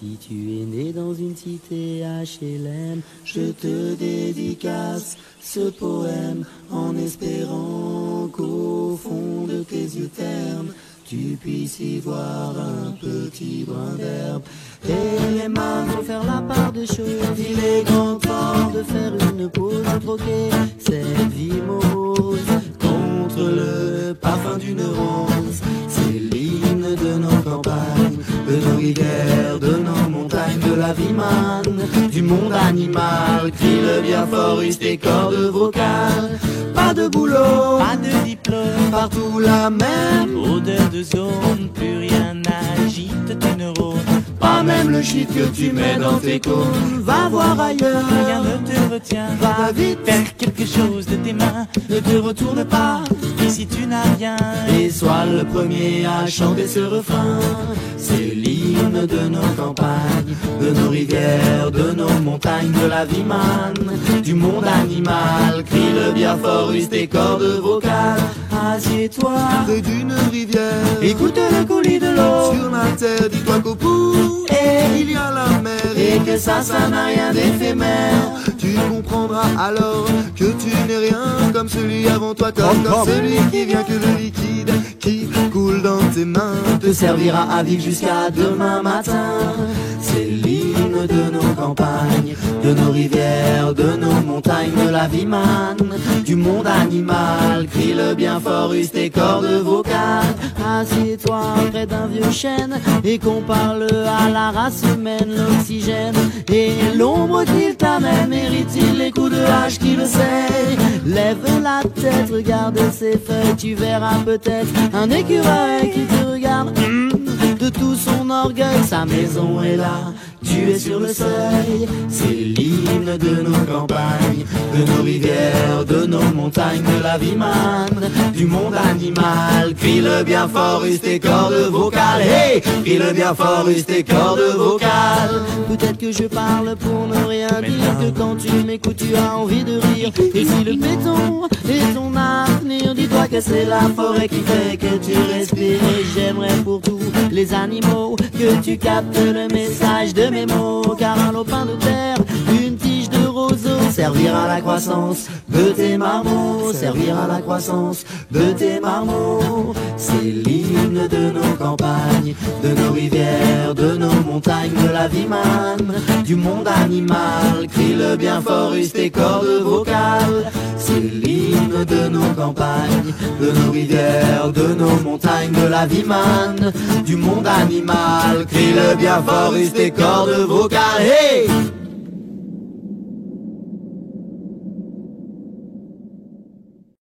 Si tu es né dans une cité HLM, je te dédicace ce poème en espérant qu'au fond de tes yeux ternes, tu puisses y voir un petit brin d'herbe. Et les mains vont faire la part des choses. Il est grand temps de faire une pause, troquer cette vie morose contre le parfum d'une rose. C'est l'hymne de nos campagnes, de nos rivières, de nos montagnes, de la vie manne, du monde animal. Crie le bien fort, use tes cordes vocales. Pas de boulot, pas de diplôme, partout la même odeur de zone, plus rien n'agite tes neurones. Pas même le shit que tu mets dans tes cônes. Va voir ailleurs, rien ne te retient. Va vite, faire quelque chose de tes mains. Ne te retourne pas, et si tu n'as rien, et sois le premier à chanter ce refrain. C'est l'hymne de nos campagnes, de nos rivières, de nos montagnes, de la vie manne, du monde animal. Crie le bien fort, use tes cordes vocales. Assieds-toi près d'une rivière, écoute le coulis de l'eau. Sur la terre, dis-toi qu'au bout, et il y a la mer, et que ça n'a rien d'éphémère. Tu comprendras alors que tu n'es rien comme celui avant toi, comme celui qui vient, que le liquide qui coule dans tes mains te servira à vivre jusqu'à demain matin. C'est l'hymne de nos campagnes, de nos rivières, de nos montagnes, de la vie manne, du monde animal. Crie le bien fort, use tes cordes vocales. Assieds-toi près d'un vieux chêne et qu'on parle à la race humaine. L'oxygène et l'ombre qu'il t'amène, mérite-t-il les coups de hache qui le sait? Lève la tête, regarde ses feuilles, tu verras peut-être un écureuil qui te regarde de tout son orgueil. Sa maison est là, tu es sur le seuil. C'est l'hymne de nos campagnes, de nos rivières, de nos montagnes, de la vie manne, du monde animal. Crie le bien fort, use tes cordes vocales. Hey, crie le bien fort, use tes cordes vocales. Peut-être que je parle pour ne rien dire, que quand tu m'écoutes tu as envie de rire. Et si le béton est ton avenir, dis-toi que c'est la forêt qui fait que tu respires. Et j'aimerais pour tous les animaux que tu captes le message de mes mots. Car un lopin de terre, une tige de roseau servira à la croissance de tes marmots, servira à la croissance de tes marmots. C'est l'hymne de nos campagnes, de nos rivières, de nos montagnes, de la vie manne, du monde animal. Crie le bien fort, use tes cordes vocales. C'est l'hymne de nos campagnes, de nos rivières, de nos montagnes, de la vie manne, du monde animal. Crie le bien fort, use tes cordes vocales. Hey!